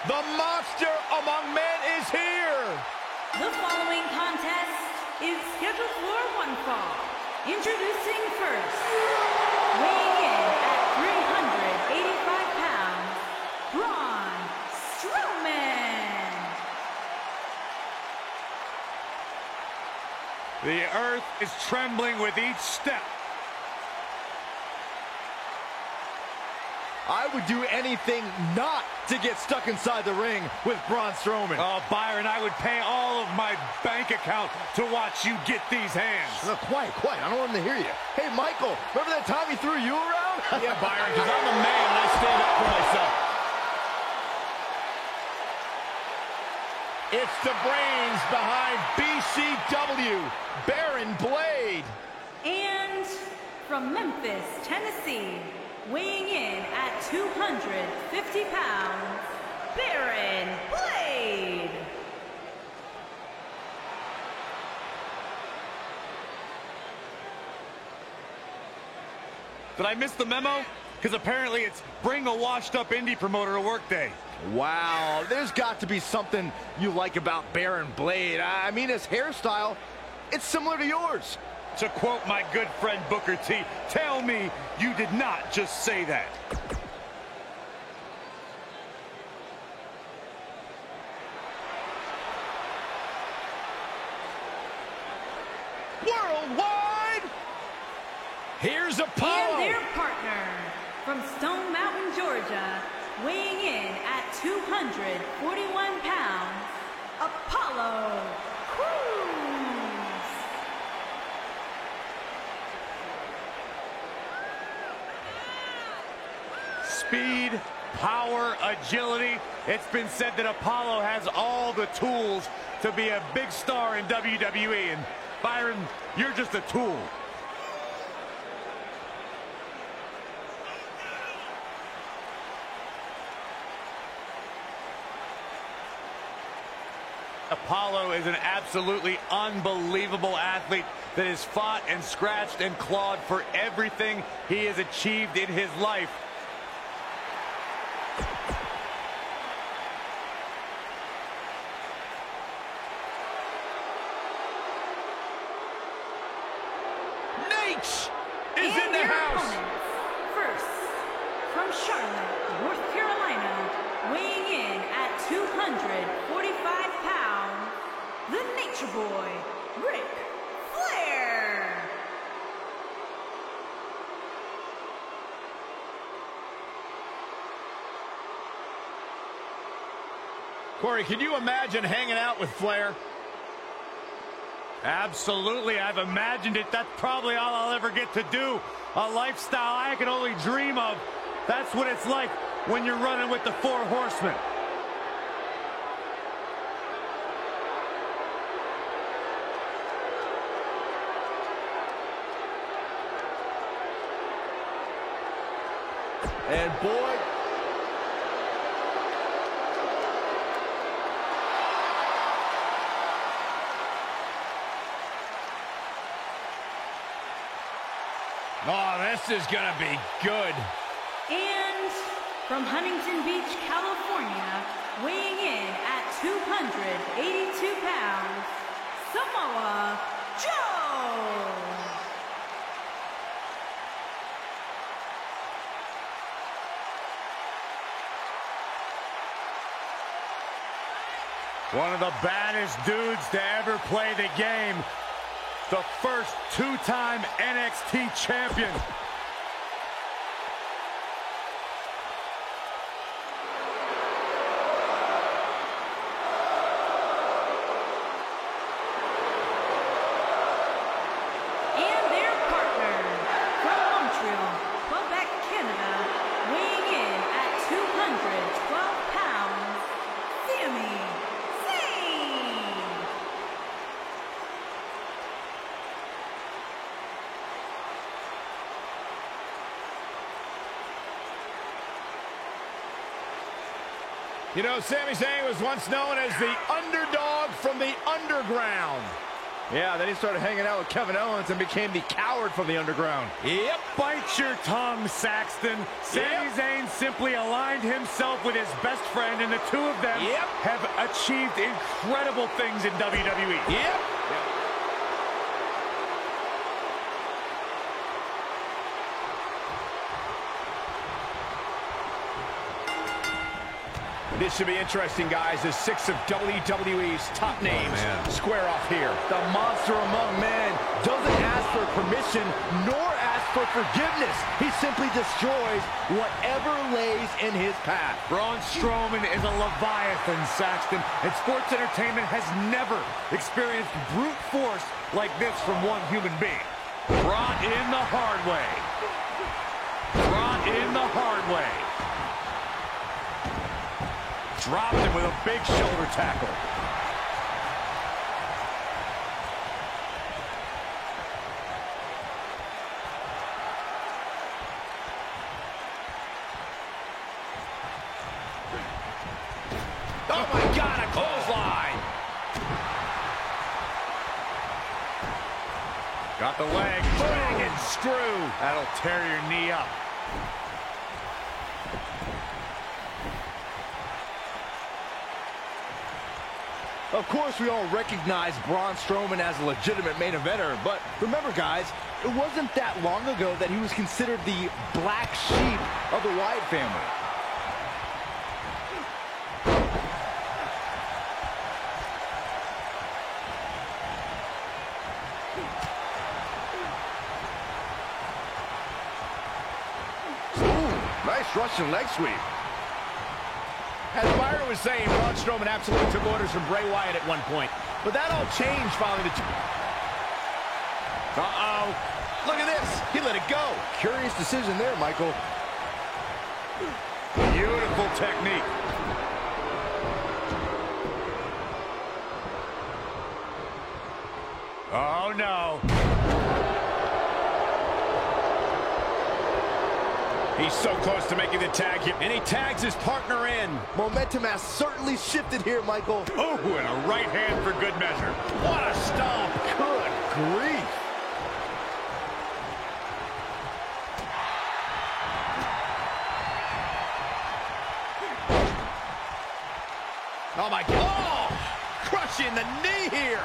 The monster among men is here! The following contest is scheduled for one fall. Introducing first, weighing in at 385 pounds, Braun Strowman. The earth is trembling with each step. I would do anything not to get stuck inside the ring with Braun Strowman. Oh, Byron, I would pay all of my bank account to watch you get these hands. No, quiet. I don't want him to hear you. Hey, Michael, remember that time he threw you around? Yeah, Byron, because I'm a man and I stand up for myself. It's the brains behind BCW, Baron Blade. And from Memphis, Tennessee, weighing in at 250 pounds, Baron Blade. Did I miss the memo? Because apparently it's bring a washed-up indie promoter to work day. Wow, there's got to be something you like about Baron Blade. I mean, his hairstyle, it's similar to yours. To quote my good friend Booker T, tell me you did not just say that. Worldwide! Here's Apollo! And their partner, from Stone Mountain, Georgia, weighing in at 241 pounds, Apollo Crews. Speed, power, agility. It's been said that Apollo has all the tools to be a big star in WWE. And Byron, you're just a tool. Apollo is an absolutely unbelievable athlete that has fought and scratched and clawed for everything he has achieved in his life. Nate is And in the their house! opponents, first, from Charlotte, North Carolina, weighing in at 245 pounds, the Nature Boy, Ric Flair. Corey, can you imagine hanging out with Flair? Absolutely, I've imagined it. That's probably all I'll ever get to do. A lifestyle I can only dream of. That's what it's like when you're running with the Four Horsemen. And boy, Oh, this is gonna be good. And from Huntington Beach, California, weighing in at 282 pounds, Samoa Joe. One of the baddest dudes to ever play the game. The first two-time NXT champion. And their partner, from Montreal, Quebec, Canada, weighing in at 212 pounds, Sami Zayn. You know, Sami Zayn was once known as the underdog from the underground. Yeah, then he started hanging out with Kevin Owens and became the coward from the underground. Yep. Bite your tongue, Saxton. Sami Zayn simply aligned himself with his best friend, and the two of them have achieved incredible things in WWE. Yep. This should be interesting, guys, as 6 of WWE's top names square off here. The monster among men doesn't ask for permission nor ask for forgiveness. He simply destroys whatever lays in his path. Braun Strowman is a Leviathan, Saxton, and sports entertainment has never experienced brute force like this from one human being. Brought in the hard way. Brought in the hard way. Dropped him with a big shoulder tackle. Oh my God, a clothesline. Got the leg. Dragon screw. That'll tear your knee up. Of course, we all recognize Braun Strowman as a legitimate main eventer, but remember, guys, it wasn't that long ago that he was considered the black sheep of the Wyatt family. Ooh, nice Russian leg sweep. As Byron was saying, Braun Strowman absolutely took orders from Bray Wyatt at one point. But that all changed following the... Uh-oh. Look at this. He let it go. Curious decision there, Michael. Beautiful technique. Oh, no. He's so close to making the tag here, and he tags his partner in. Momentum has certainly shifted here, Michael. Oh, and a right hand for good measure. What a stomp. Good grief. Oh, my God. Oh, crushing the knee here.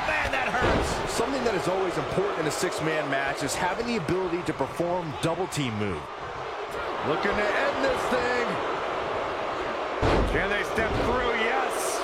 Man, that hurts. Something that is always important in a six-man match is having the ability to perform double-team move. Looking to end this thing. Can they step through? Yes.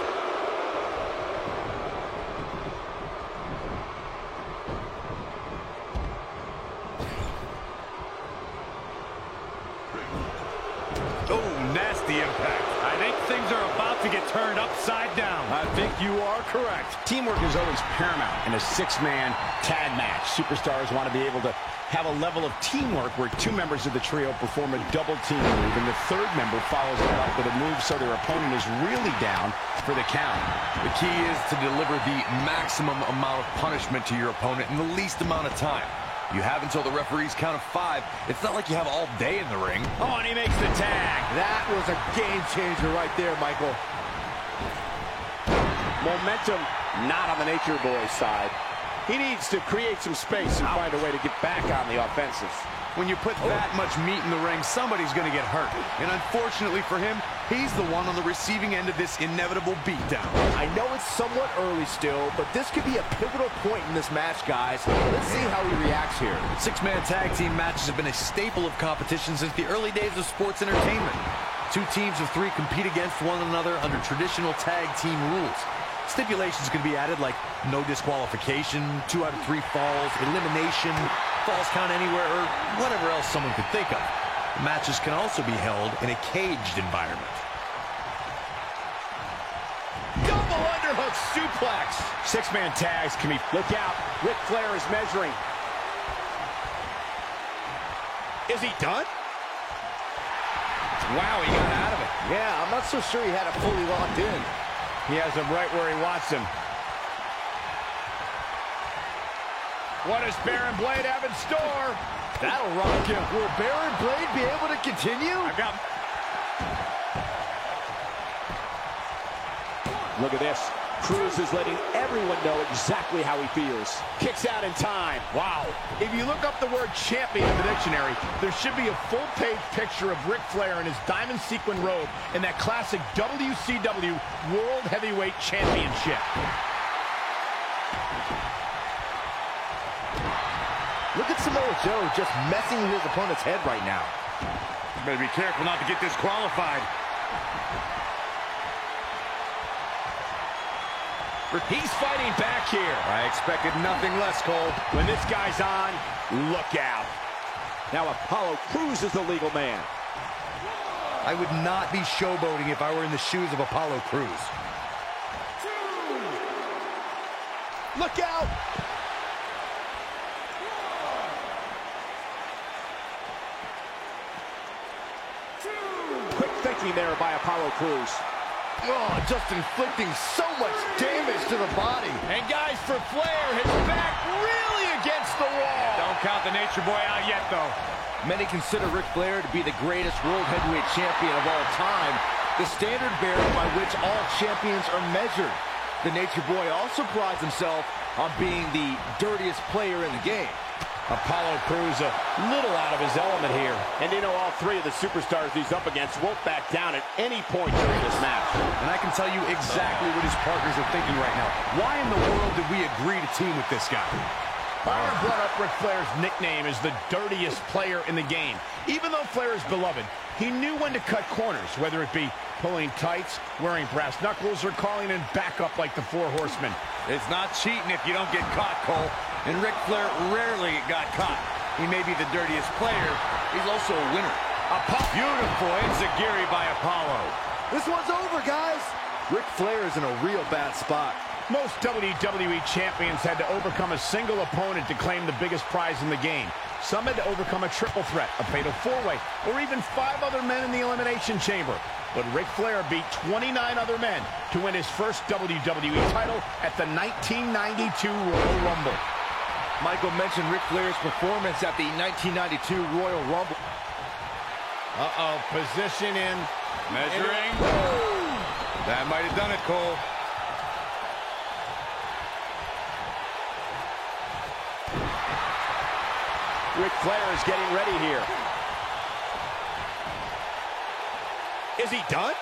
Oh, nasty impact. I think things are about to get turned upside down. I think you are correct. Teamwork is always paramount in a six-man tag match. Superstars want to be able to have a level of teamwork where two members of the trio perform a double team move, and the third member follows it up with a move so their opponent is really down for the count. The key is to deliver the maximum amount of punishment to your opponent in the least amount of time. You have until the referee's count of 5. It's not like you have all day in the ring. Oh, and he makes the tag. That was a game changer right there, Michael. Momentum not on the Nature Boy's side. He needs to create some space and find a way to get back on the offensive. When you put that much meat in the ring, somebody's going to get hurt. And unfortunately for him, he's the one on the receiving end of this inevitable beatdown. I know it's somewhat early still, but this could be a pivotal point in this match, guys. Let's see how he reacts here. Six-man tag team matches have been a staple of competition since the early days of sports entertainment. 2 teams of 3 compete against one another under traditional tag team rules. Stipulations can be added like no disqualification, 2 out of 3 falls, elimination, falls count anywhere, or whatever else someone could think of. Matches can also be held in a caged environment. Double underhook suplex. Six-man tags can be... Look out. Ric Flair is measuring. Is he done? Wow, he got out of it. Yeah, I'm not so sure he had it fully locked in. He has him right where he wants him. What does Baron Blade have in store? That'll rock him. Will Baron Blade be able to continue? I've got... Look at this. Cruz is letting everyone know exactly how he feels. Kicks out in time. Wow. If you look up the word champion in the dictionary, there should be a full-page picture of Ric Flair in his diamond sequin robe in that classic WCW World Heavyweight Championship. Look at Samoa Joe just messing with his opponent's head right now. Better be careful not to get disqualified. He's fighting back here. I expected nothing less, Cole. When this guy's on, look out. Now Apollo Crews is the legal man. I would not be showboating if I were in the shoes of Apollo Crews. Look out! Quick thinking there by Apollo Crews. Oh, just inflicting so much damage to the body. And guys, for Flair, his back really against the wall. Don't count the Nature Boy out yet, though. Many consider Ric Flair to be the greatest World Heavyweight Champion of all time, the standard bearer by which all champions are measured. The Nature Boy also prides himself on being the dirtiest player in the game. Apollo Crews a little out of his element here. And you know, all three of the superstars he's up against won't back down at any point during this match. And I can tell you exactly what his partners are thinking right now. Why in the world did we agree to team with this guy? Byron brought up Ric Flair's nickname as the dirtiest player in the game. Even though Flair is beloved, he knew when to cut corners, whether it be pulling tights, wearing brass knuckles, or calling in backup like the Four Horsemen. It's not cheating if you don't get caught, Cole. And Ric Flair rarely got caught. He may be the dirtiest player. He's also a winner. Beautiful enziguri by Apollo. This one's over, guys. Ric Flair is in a real bad spot. Most WWE champions had to overcome a single opponent to claim the biggest prize in the game. Some had to overcome a triple threat, a fatal four-way, or even 5 other men in the Elimination Chamber. But Ric Flair beat 29 other men to win his first WWE title at the 1992 Royal Rumble. Michael mentioned Ric Flair's performance at the 1992 Royal Rumble. Uh-oh, position in. Measuring. That might have done it, Cole. Ric Flair is getting ready here. Is he done?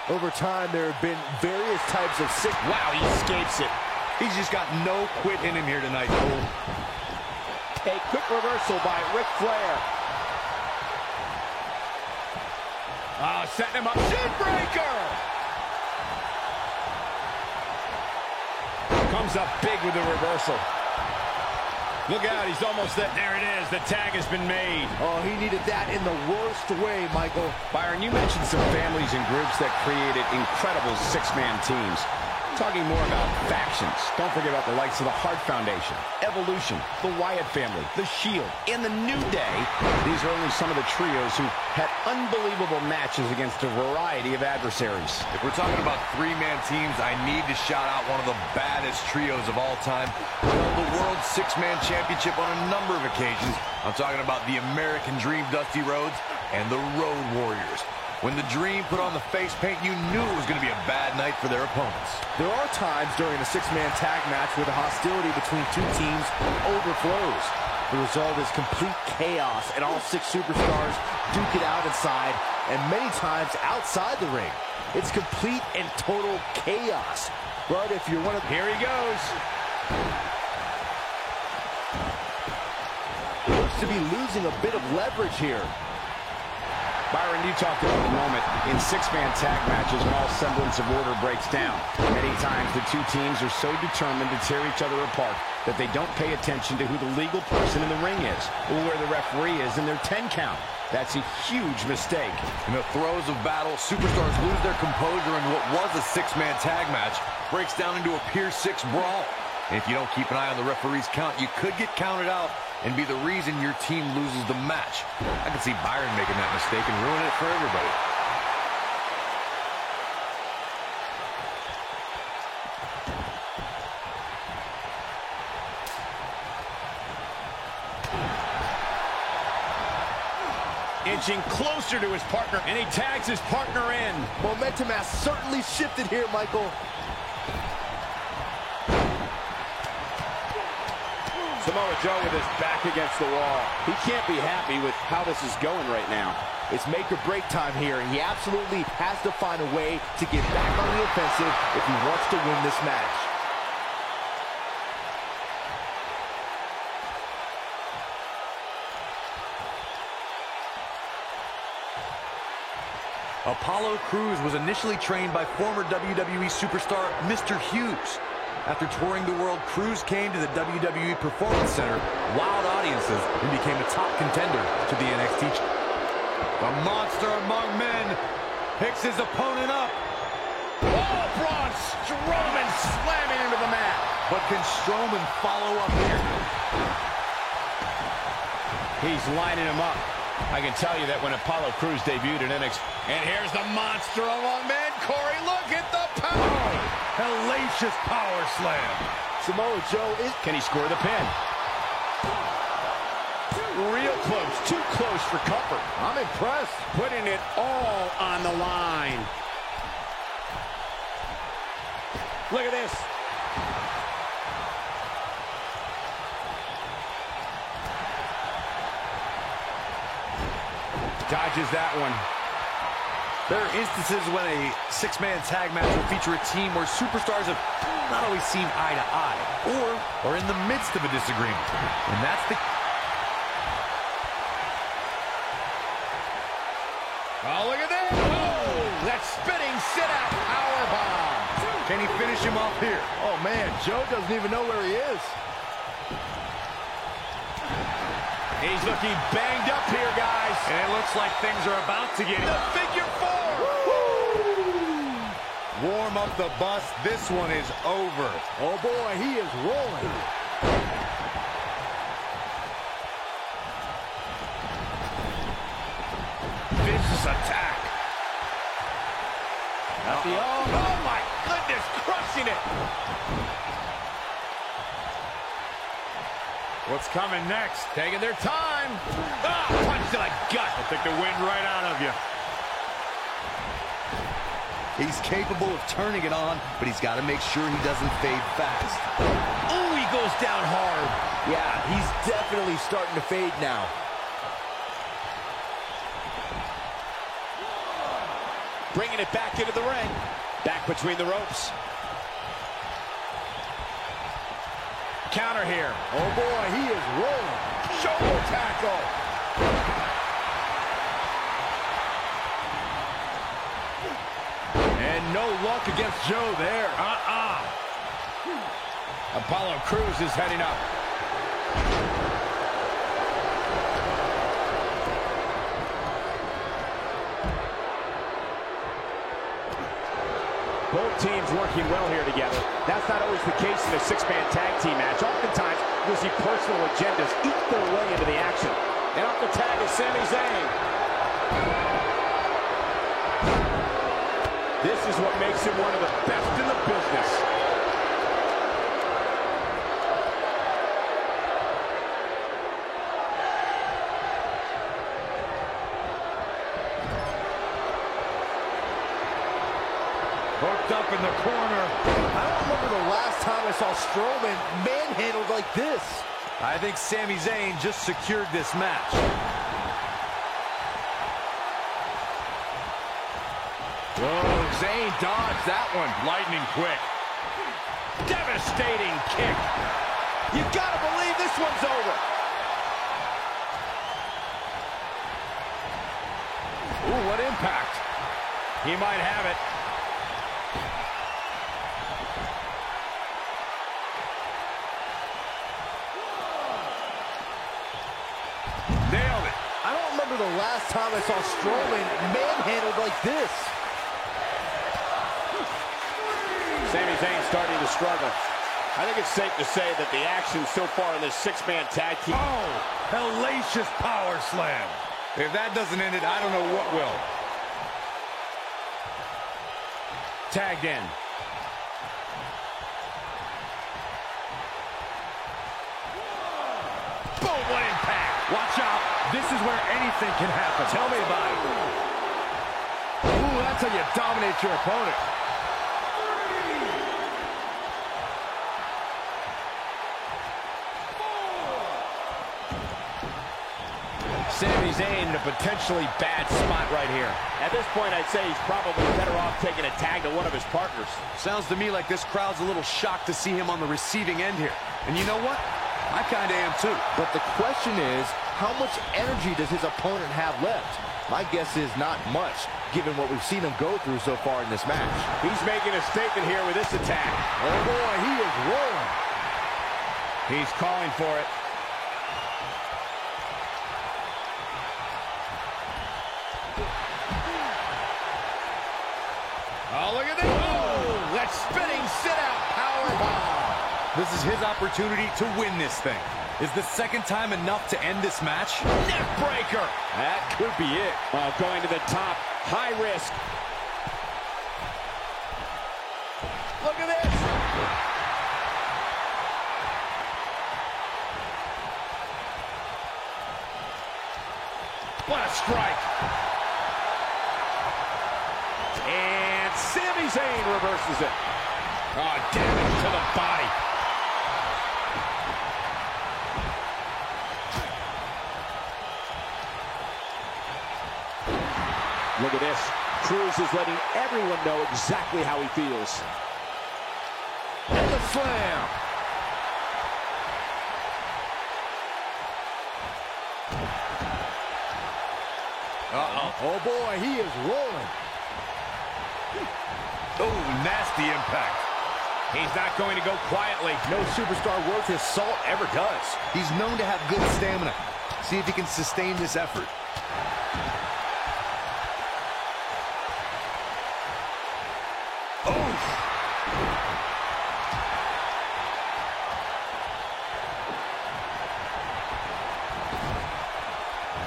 Over time, there have been various types of sick. Wow, he escapes it. He's just got no quit in him here tonight, Cole. A quick reversal by Ric Flair. Setting him up. Shin breaker! Comes up big with the reversal. Look out, he's almost there. There it is. The tag has been made. Oh, he needed that in the worst way, Michael. Byron, you mentioned some families and groups that created incredible six-man teams. Talking more about factions, don't forget about the likes of the Hart Foundation, Evolution, the Wyatt family, the Shield, and the New Day. These are only some of the trios who had unbelievable matches against a variety of adversaries. If we're talking about 3-man teams, I need to shout out one of the baddest trios of all time. Who won the World Six-Man Championship on a number of occasions. I'm talking about the American Dream, Dusty Rhodes, and the Road Warriors. When the Dream put on the face paint, you knew it was going to be a bad night for their opponents. There are times during a 6-man tag match where the hostility between two teams overflows. The result is complete chaos, and all 6 superstars duke it out inside, and many times outside the ring. It's complete and total chaos. But if you're one of... Here he goes. Looks to be losing a bit of leverage here. Byron, you talked about the moment in 6-man tag matches when all semblance of order breaks down. Many times the two teams are so determined to tear each other apart that they don't pay attention to who the legal person in the ring is or where the referee is in their 10 count. That's a huge mistake. In the throes of battle, superstars lose their composure, and what was a 6-man tag match breaks down into a Pier 6 brawl. And if you don't keep an eye on the referee's count, you could get counted out and be the reason your team loses the match. I can see Byron making that mistake and ruining it for everybody. inching closer to his partner, and he tags his partner in. Momentum has certainly shifted here, Michael. Samoa Joe with his back against the wall. He can't be happy with how this is going right now. It's make or break time here. He absolutely has to find a way to get back on the offensive if he wants to win this match. Apollo Crews was initially trained by former WWE superstar Mr. Hughes. After touring the world, Crews came to the WWE Performance Center, wowed audiences, and became a top contender to the NXT. The monster among men picks his opponent up. Oh, Braun Strowman slamming into the mat. But can Strowman follow up here? He's lining him up. I can tell you that when Apollo Crews debuted in NXT. And here's the monster among men. Corey, look at the power. Hellacious power slam. Samoa Joe is... Can he score the pin? Real close. Too close for comfort. I'm impressed. Putting it all on the line. Look at this. Dodges that one. There are instances when a six-man tag match will feature a team where superstars have not always seen eye to eye or are in the midst of a disagreement. And that's the... Oh, look at that. Oh, that spinning sit-out powerbomb. Can he finish him off here? Oh, man, Joe doesn't even know where he is. He's looking banged up here, guys. And it looks like things are about to get... The figure four. Warm up the bus. This one is over. Oh, boy, he is rolling. Vicious attack. Oh, my goodness, crushing it. What's coming next? Taking their time. Ah, punch to the gut. I'll take the wind right out of you. He's capable of turning it on, but he's got to make sure he doesn't fade fast. Oh, he goes down hard. Yeah, he's definitely starting to fade now. Bringing it back into the ring. Back between the ropes. Counter here. Oh, boy, he is rolling. Shoulder tackle. And no luck against Joe there. Apollo Crews is heading up. Both teams working well here together. That's not always the case in a six-man tag team match. Oftentimes, you'll see personal agendas eat their way into the action. And off the tag is Sami Zayn. This is what makes him one of the best in the business. Hooked up in the corner. I don't remember the last time I saw Strowman manhandled like this. I think Sami Zayn just secured this match. Oh, Zayn dodged that one. Lightning quick. Devastating kick. You gotta believe this one's over. Ooh, what impact. He might have it. Nailed it. I don't remember the last time I saw Strowman manhandled like this. Sami Zayn starting to struggle. I think it's safe to say that the action so far in this six-man tag team... Oh, hellacious power slam. If that doesn't end it, I don't know what will. Tagged in. Boom, what impact. Watch out. This is where anything can happen. Tell me about it. Ooh, that's how you dominate your opponent. Sami Zayn in a potentially bad spot right here. At this point, I'd say he's probably better off taking a tag to one of his partners. Sounds to me like this crowd's a little shocked to see him on the receiving end here. And you know what? I kind of am too. But the question is, how much energy does his opponent have left? My guess is not much, given what we've seen him go through so far in this match. He's making a statement here with this attack. Oh boy, he is rolling. He's calling for it. Oh, look at this. Oh, that spinning sit-out powerbomb. This is his opportunity to win this thing. Is the second time enough to end this match? Neck breaker. That could be it. Going to the top. High risk. Look at this. What a strike. And Sami Zayn reverses it. Oh, damage to the body. Look at this. Cruz is letting everyone know exactly how he feels. And the slam. Uh-oh. Oh boy, he is rolling. Oh, nasty impact. He's not going to go quietly. No superstar worth his salt ever does. He's known to have good stamina. See if he can sustain this effort.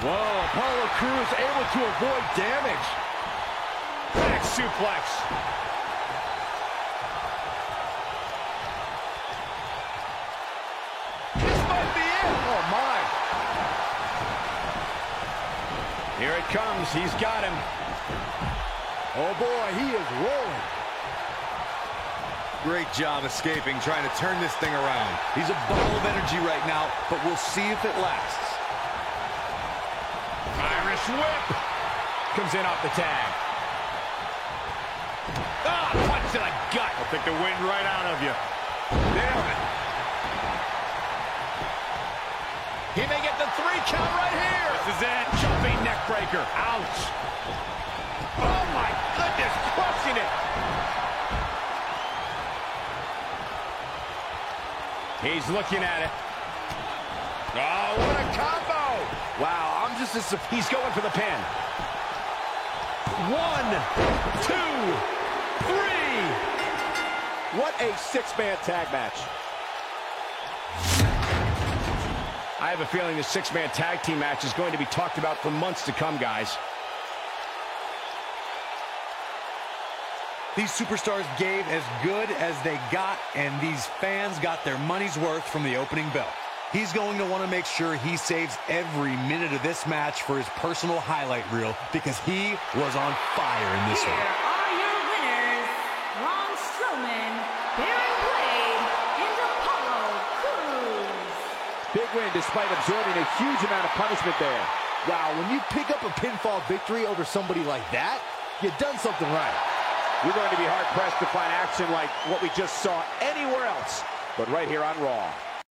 Whoa, Apollo Crews able to avoid damage. Back suplex. This might be it. Oh my. Here it comes. He's got him. Oh boy, he is rolling. Great job escaping, trying to turn this thing around. He's a ball of energy right now, but we'll see if it lasts. Irish whip. Comes in off the tag. Ah, punch to the gut. I'll take the wind right out of you. Nailed it. He may get the 3 count right here. This is it. Jumping neck breaker. Ouch. Oh, my goodness. Crushing it. He's looking at it. Oh, what a combo. Wow, I'm just as He's going for the pin. 1, 2, 3. What a 6-man tag match. I have a feeling the 6-man tag team match is going to be talked about for months to come, guys. These superstars gave as good as they got, and these fans got their money's worth from the opening bell. He's going to want to make sure he saves every minute of this match for his personal highlight reel, because he was on fire in this Here one. are your winners, Braun Strowman, Baron Blade, and Apollo Crews. Big win despite absorbing a huge amount of punishment there. wow, when you pick up a pinfall victory over somebody like that, you've done something right. You're going to be hard-pressed to find action like what we just saw anywhere else, but right here on Raw.